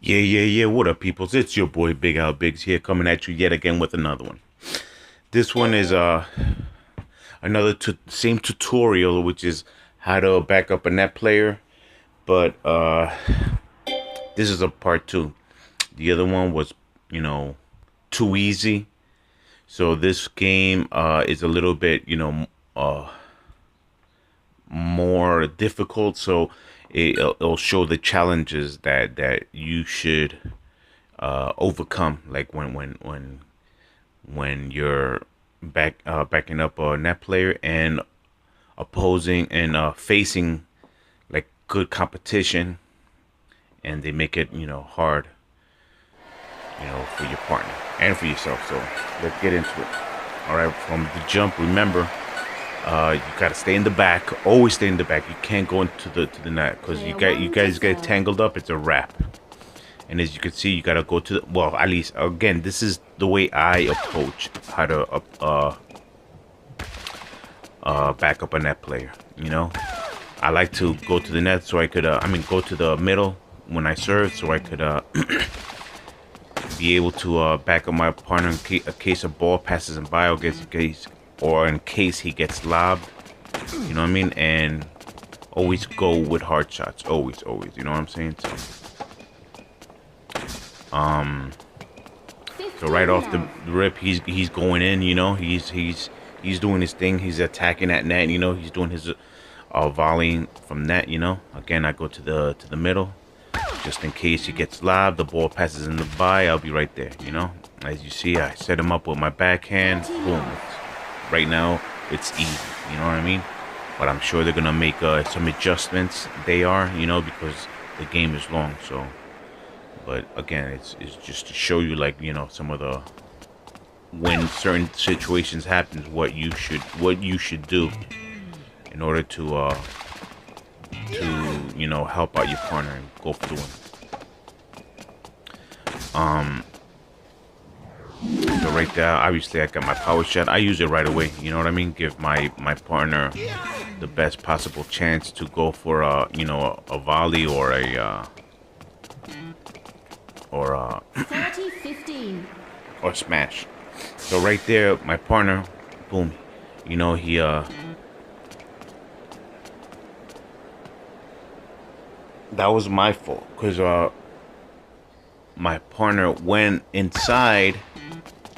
Yeah. What up, peoples? It's your boy Big Al Biggs here, coming at you yet again with another one. This one is another same tutorial, which is how to back up a net player, but this is a part two. The other one was, you know, too easy. So this game is a little bit, more difficult. So it'll show the challenges that you should overcome, like when you're backing up a net player and opposing and facing like good competition, and they make it hard, for your partner and for yourself. So let's get into it. All right, from the jump, remember, you gotta stay in the back. Always stay in the back. You can't go into the net, because you guys get tangled up. It's a wrap. And as you can see, you gotta go to the, well, at least again, this is the way I approach how to back up a net player. I like to go to the net so I could go to the middle when I serve, so I could be able to back up my partner in case a ball passes him by, or in case he gets lobbed. You know what I mean? And always go with hard shots. Always. You know what I'm saying? So right off the rip, he's going in. He's doing his thing. He's attacking that net. He's doing his volleying from net. Again, I go to the middle, just in case he gets lobbed. The ball passes in the by. I'll be right there. As you see, I set him up with my backhand. Boom. Right now, it's easy. You know what I mean? But I'm sure they're gonna make some adjustments. They are, because the game is long. So. But again, it's just to show you, like, some of the, when certain situations happens, what you should do in order to help out your partner and go through it. So right there, obviously I got my power shot. I use it right away. You know what I mean? Give my partner the best possible chance to go for a volley or a 30, 15. or smash. So right there, my partner, boom, he that was my fault, because my partner went inside,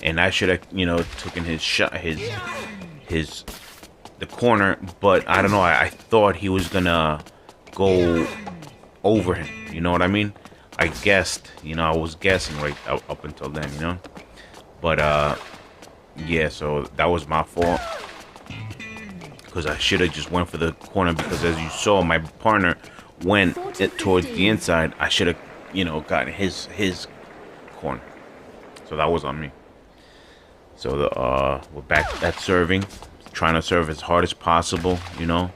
and I should have taken his shot, the corner, but I don't know, I thought he was gonna go over him. You know what I mean? I guessed, I was guessing right up until then, but yeah, so that was my fault, because I should have just went for the corner, because as you saw, my partner went towards the inside. I should have gotten his corner. So that was on me. So we're back at serving, trying to serve as hard as possible, so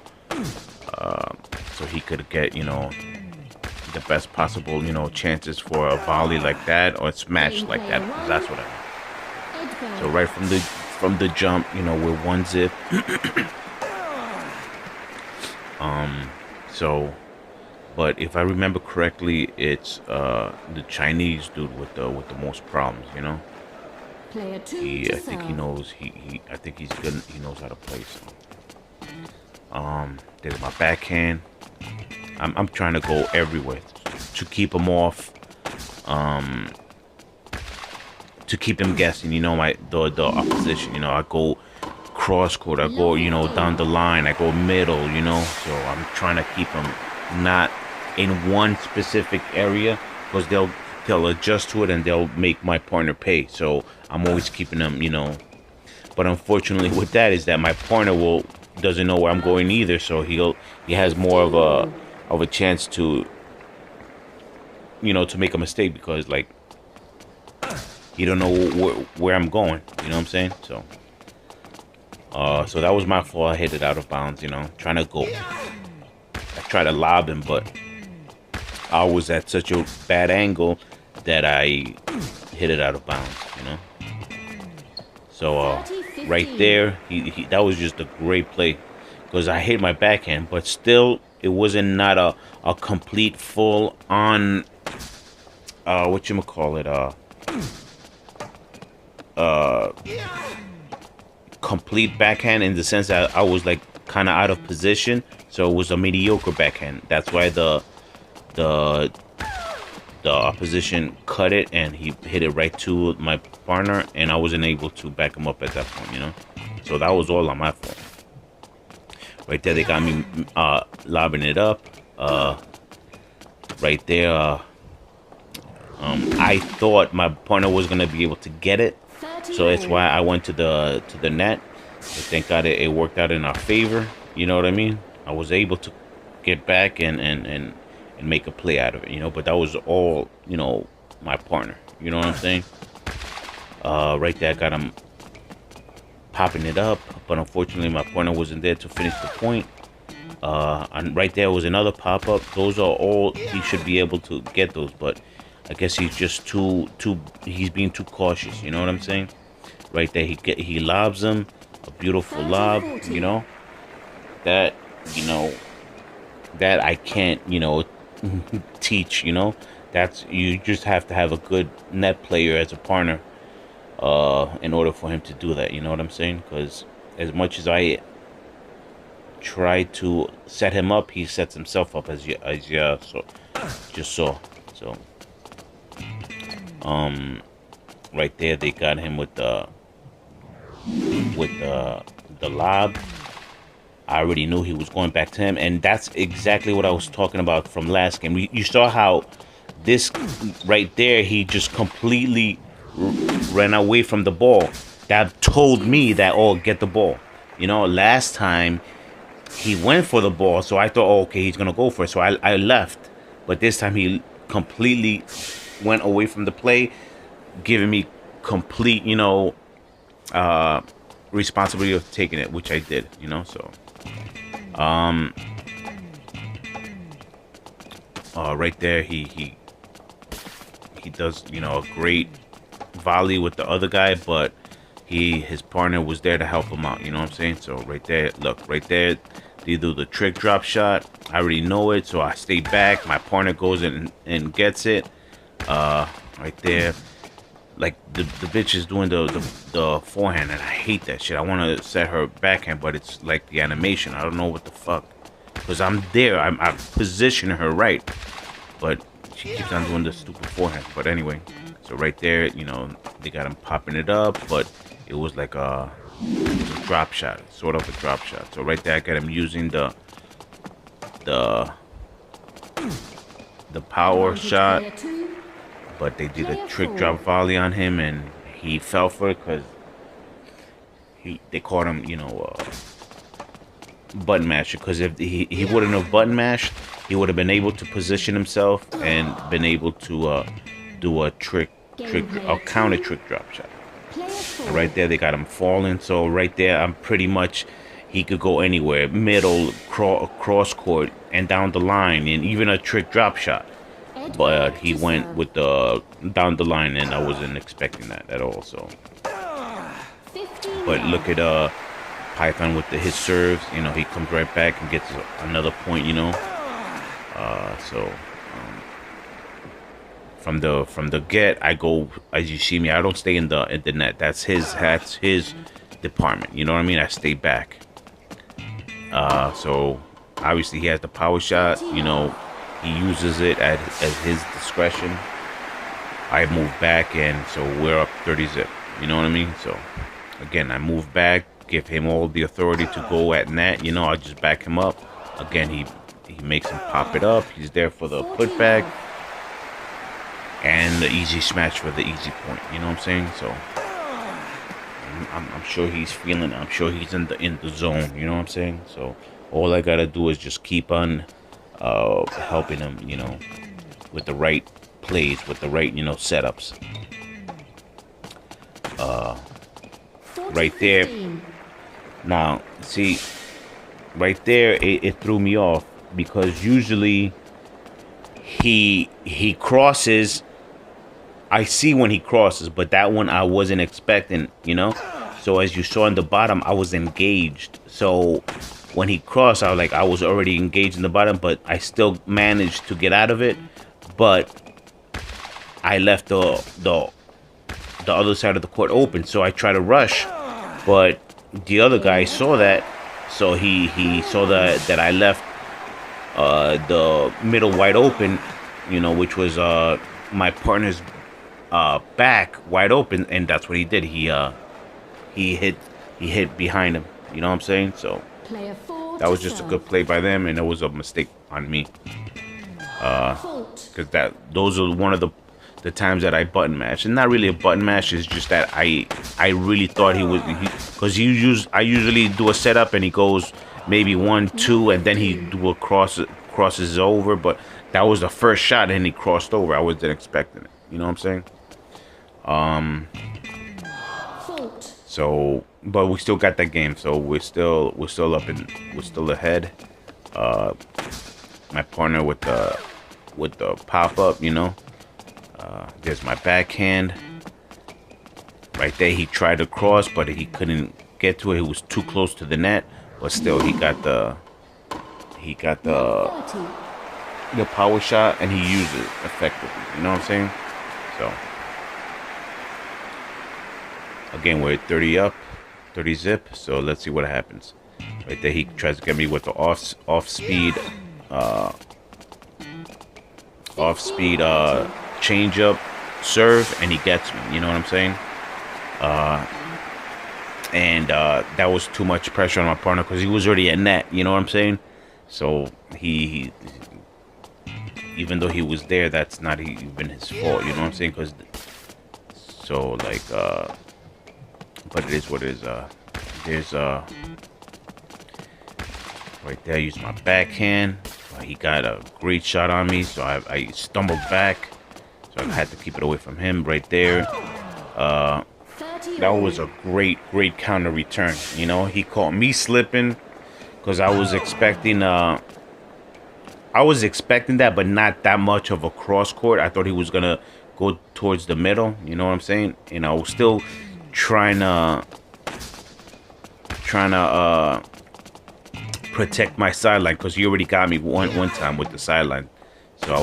he could get the best possible, chances for a volley like that, or a smash like that. That's what I mean. So right from the jump, we're one zip. So, but if I remember correctly, it's the Chinese dude with the most problems. Player 2 I think he knows. I think he's good. He knows how to play. So, there's my backhand. I'm trying to go everywhere to keep him off, to keep him guessing. The opposition. I go cross court. I go down the line. I go middle. So I'm trying to keep him not in one specific area, because they'll adjust to it and they'll make my partner pay. So I'm always keeping them. But unfortunately, with that is that my partner doesn't know where I'm going either. So he has more of a chance to to make a mistake, because like he don't know where I'm going. You know what I'm saying? So so that was my fault. I hit it out of bounds. Trying to go. I tried to lob him, but I was at such a bad angle that I hit it out of bounds. So right there, that was just a great play, because I hit my backhand, but still it wasn't not a complete full on whatchamacallit, uh complete backhand, in the sense that I was like kind of out of position, so it was a mediocre backhand. That's why the opposition cut it, and he hit it right to my partner, and I wasn't able to back him up at that point, you know. So that was all on my fault. Right there, they got me lobbing it up. Right there, I thought my partner was gonna be able to get it, so that's why I went to the net. But thank God it worked out in our favor. You know what I mean? I was able to get back and make a play out of it. You know, but that was all, you know, my partner. You know what I'm saying? Right there, I got him popping it up, but unfortunately my partner wasn't there to finish the point. And right there was another pop-up. Those are all, he should be able to get those, but I guess he's just he's being too cautious, you know what I'm saying? Right there, he lobs him, a beautiful lob, you know, that, you know, that I can't, you know, teach, you know. That's, you just have to have a good net player as a partner in order for him to do that, you know what I'm saying? Because as much as I try to set him up, he sets himself up, as you so just saw. So right there, they got him with the lob. I already knew he was going back to him, and that's exactly what I was talking about from last game. You saw how this right there, he just completely ran away from the ball. That told me that, oh, get the ball. You know, last time he went for the ball, so I thought, oh, okay, he's gonna go for it, so I left. But this time he completely went away from the play, giving me complete, you know, responsibility of taking it, which I did, you know. So right there, he does, you know, a great volley with the other guy, but his partner was there to help him out, you know what I'm saying? So right there, look, right there, they do the trick drop shot. I already know it, so I stay back. My partner goes in and gets it. Right there, like the bitch is doing the forehand, and I hate that shit. I want to set her backhand, but it's like the animation. I don't know what the fuck, because I'm there. I'm positioning her right, but she keeps on doing the stupid forehand. But anyway, so right there, you know, they got him popping it up, but it was like a drop shot, sort of a drop shot. So right there, I got him using the power shot, but they did a trick drop volley on him, and he fell for it because they caught him, you know, button masher. Because if he wouldn't have button mashed, he would have been able to position himself and been able to do a counter trick drop shot. Right there, they got him falling. So right there, I'm pretty much, he could go anywhere, middle, cross court, and down the line, and even a trick drop shot. But he went with the down the line, and I wasn't expecting that at all. So, but look at Python with his serves. You know, he comes right back and gets another point. You know, so. From the get, I go, as you see me, I don't stay in the net. That's his department. You know what I mean? I stay back. So obviously he has the power shot. You know, he uses it at his discretion. I move back, and so we're up 30 zip. You know what I mean? So again, I move back, give him all the authority to go at net. You know, I just back him up. Again, he makes him pop it up. He's there for the putback. And the easy smash for the easy point, you know what I'm saying? So I'm sure he's feeling it. I'm sure he's in the zone, you know what I'm saying? So all I gotta do is just keep on helping him, you know, with the right plays, with the right, you know, setups. Right there. Now, see, right there, it threw me off, because usually he crosses. I see when he crosses, but that one I wasn't expecting, you know? So as you saw in the bottom, I was engaged. So when he crossed, I was already engaged in the bottom, but I still managed to get out of it. But I left the other side of the court open, so I tried to rush, but the other guy saw that, so he saw that I left the middle wide open, you know, which was my partner's back wide open, and that's what he did. He hit behind him. You know what I'm saying? So Player 4 that to was just a serve. good play by them, and it was a mistake on me. Fault. Because those are one of the times that I button mash, and not really a button mash. It's just that I really thought he was, because I usually do a setup and he goes maybe 1-2 and then he do a crosses over, but that was the first shot and he crossed over. I wasn't expecting it. You know what I'm saying? Fault. So, but we still got that game, so we're still up and we're still ahead. My partner with the pop up, you know. There's my backhand. Right there, he tried to cross, but he couldn't get to it. He was too close to the net, but still, he got the 30. power shot, and he used it effectively. You know what I'm saying? So, again, we're 30 up, 30 zip. So let's see what happens. Right there, he tries to get me with the off speed change up serve, and he gets me. You know what I'm saying? And that was too much pressure on my partner because he was already at net. You know what I'm saying? So he even though he was there, that's not even his fault. You know what I'm saying? Because so like but it is what it is. There's right there. I used my backhand. He got a great shot on me, so I stumbled back. So I had to keep it away from him right there. That was a great counter return. You know, he caught me slipping because I was expecting that, but not that much of a cross court. I thought he was gonna go towards the middle. You know what I'm saying? And I was still trying to protect my sideline because he already got me one time with the sideline. So I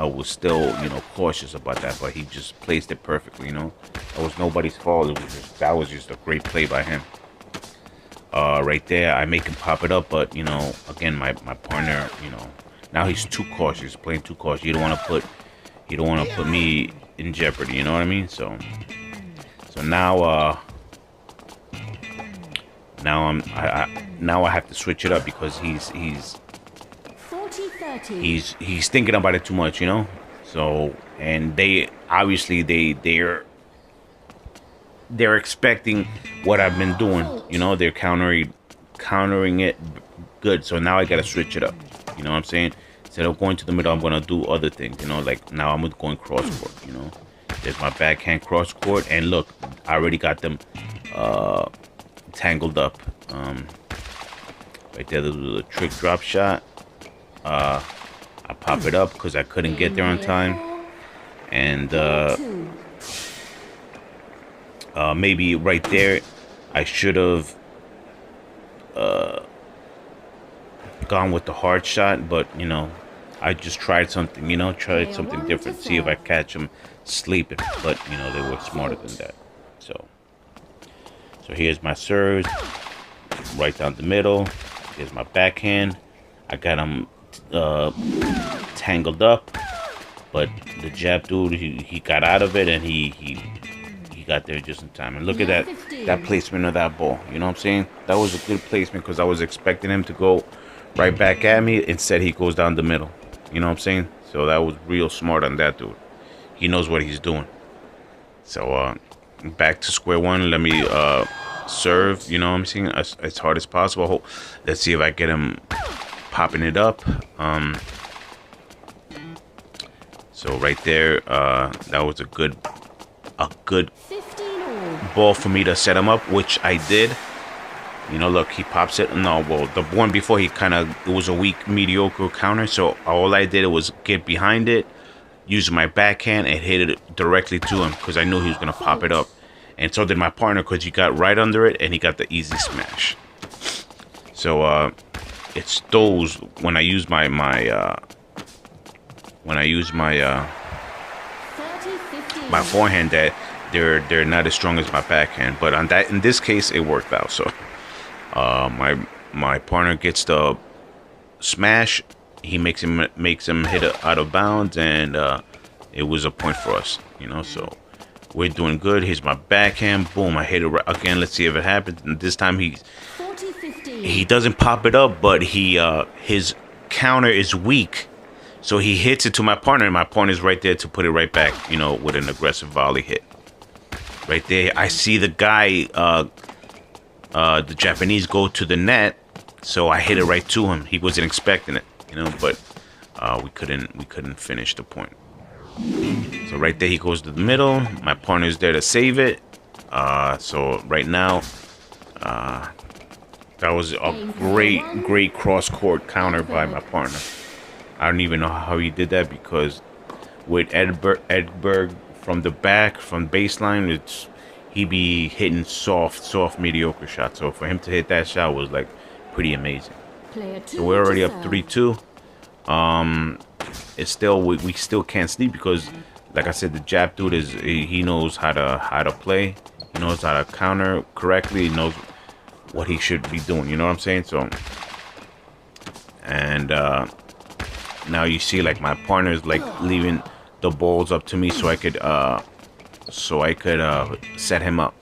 was still, you know, cautious about that, but he just placed it perfectly. You know, it was nobody's fault. That was just a great play by him. Right there, I make him pop it up, but you know, again, my partner, you know, now he's too cautious, playing too cautious. You don't want to put me in jeopardy. You know what I mean? So now now I have to switch it up because he's 40-30. he's thinking about it too much, you know. So, and they obviously they're expecting what I've been doing, you know. They're countering it good. So now I gotta switch it up. You know what I'm saying? Instead of going to the middle, I'm gonna do other things. You know, like now I'm going cross court. You know, there's my backhand cross court, and look, I already got them tangled up. Right there, there was a trick drop shot. I pop it up because I couldn't get there on time, and maybe right there I should have gone with the hard shot, but you know, I just tried something, you know, tried something different, see if I catch him sleeping. But you know, they were smarter than that. So here's my serve, right down the middle. Here's my backhand. I got him tangled up, but the jab dude, he got out of it, and he got there just in time. And look at that placement of that ball. You know what I'm saying? That was a good placement because I was expecting him to go right back at me. Instead, he goes down the middle. You know what I'm saying? So that was real smart on that dude. He knows what he's doing. So back to square one. Let me serve. You know what I'm saying? As hard as possible. Let's see if I get him popping it up. So right there, that was a good ball for me to set him up, which I did. You know, look, he pops it. No, well, the one before, it was a weak, mediocre counter. So all I did was get behind it, use my backhand, and hit it directly to him because I knew he was gonna pop it up. And so did my partner because he got right under it and he got the easy smash. So it's those when I use my my forehand that they're not as strong as my backhand. But on that, in this case, it worked out. So my partner gets the smash. He makes him hit it out of bounds, and it was a point for us. You know, so we're doing good. Here's my backhand. Boom! I hit it right again. Let's see if it happens. And this time he doesn't pop it up, but his counter is weak. So he hits it to my partner, and my partner's right there to put it right back, you know, with an aggressive volley hit. Right there, I see the guy, the Japanese, go to the net, so I hit it right to him. He wasn't expecting it, you know, but we couldn't finish the point. So right there, he goes to the middle. My partner's there to save it. So right now, that was a great cross-court counter by my partner. I don't even know how he did that, because with Edberg from the back, from baseline, he be hitting soft, mediocre shots. So for him to hit that shot was like pretty amazing. So we're already up 3-2. It's still we still can't sleep, because, like I said, the Jap dude he knows how to play. He knows how to counter correctly. He knows what he should be doing. You know what I'm saying? So, and now you see, like, my partner's like leaving the balls up to me so I could set him up.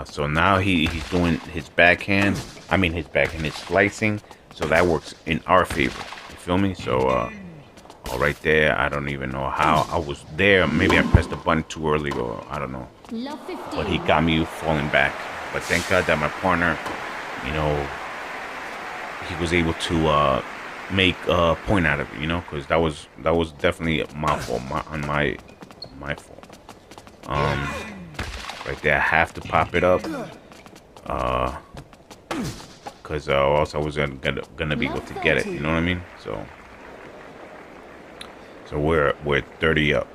So now he's doing his backhand. His slicing. So that works in our favor. You feel me? So all right there. I don't even know how I was there. Maybe I pressed the button too early, or I don't know. But he got me falling back. But thank God that my partner, you know, he was able to make a point out of it, you know, because that was definitely my fault, my fault. Right there, I have to pop it up, because else I was gonna be able to get it. You know what I mean? So we're 30 up.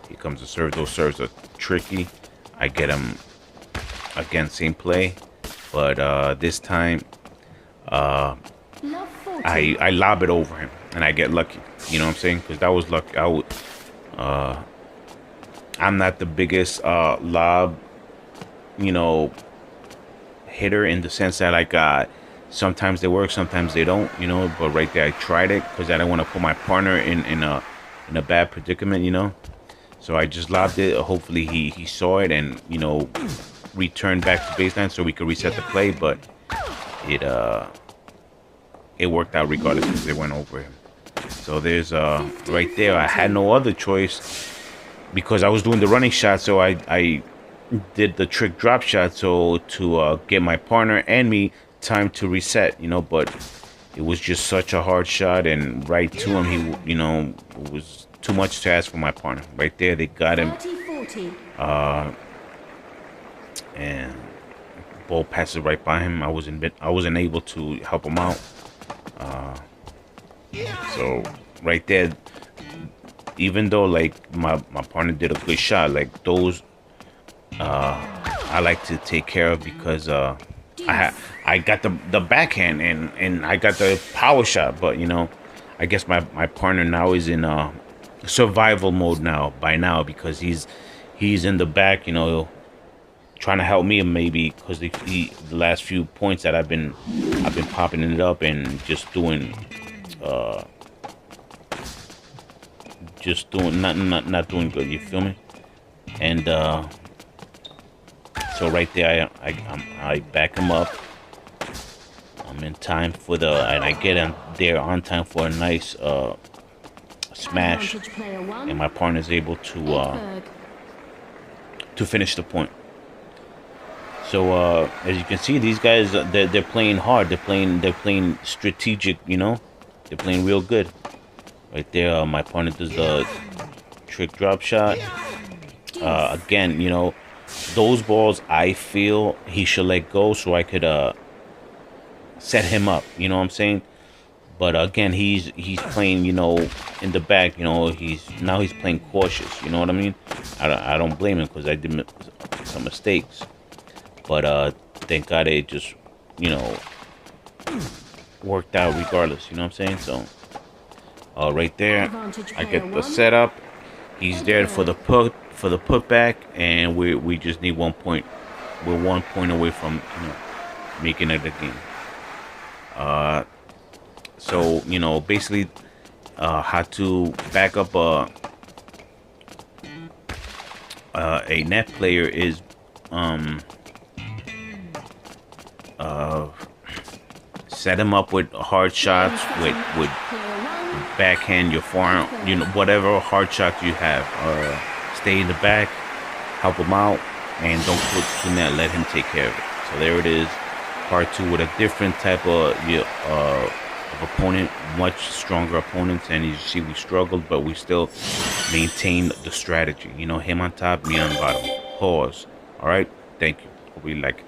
Here comes the serve. Those serves are tricky. I get him again, same play. But this time, I lob it over him, and I get lucky. You know what I'm saying? Because that was lucky. I'm not the biggest lob, you know, hitter, in the sense that, like, sometimes they work, sometimes they don't. You know, but right there, I tried it because I didn't want to put my partner in a bad predicament. You know, so I just lobbed it. Hopefully, he saw it and, you know, return back to baseline so we could reset the play, but it worked out regardless, because it went over him. So there's right there, I had no other choice, because I was doing the running shot, so I did the trick drop shot, so to get my partner and me time to reset, you know. But it was just such a hard shot, and right to him, he, you know, it was too much to ask for my partner. Right there, they got him. And ball passes right by him. I wasn't able to help him out. So right there, even though, like, my partner did a good shot, like, those I like to take care of, because I got the backhand and I got the power shot. But, you know, I guess my partner now is in survival mode by now, because he's in the back, you know, trying to help me, maybe, because the last few points that I've been popping it up and just doing not doing good. You feel me? And so right there, I back him up. I'm in time for and I get him there on time for a nice smash, and my partner is able to finish the point. So as you can see, these guys, they're playing hard. They're playing strategic. You know, they're playing real good. Right there, my partner does the trick drop shot. Again, you know, those balls I feel he should let go, so I could set him up. You know what I'm saying? But again, he's playing, you know, in the back. You know, he's playing cautious. You know what I mean? I don't blame him, because I did some mistakes. But thank God it just, you know, worked out regardless. You know what I'm saying? So, right there, Advantage I player get the one. setup. He's there for the putback, and we just need 1 point. We're 1 point away from making it a game. So basically, how to back up a net player is set him up with hard shots with backhand, your forearm, whatever hard shot you have. Stay in the back, help him out, and don't put to net. Let him take care of it. So there it is, part two with a different type of opponent, much stronger opponents. And you see, we struggled, but we still maintained the strategy. Him on top, me on bottom. Pause. All right. Thank you. Hope you like it.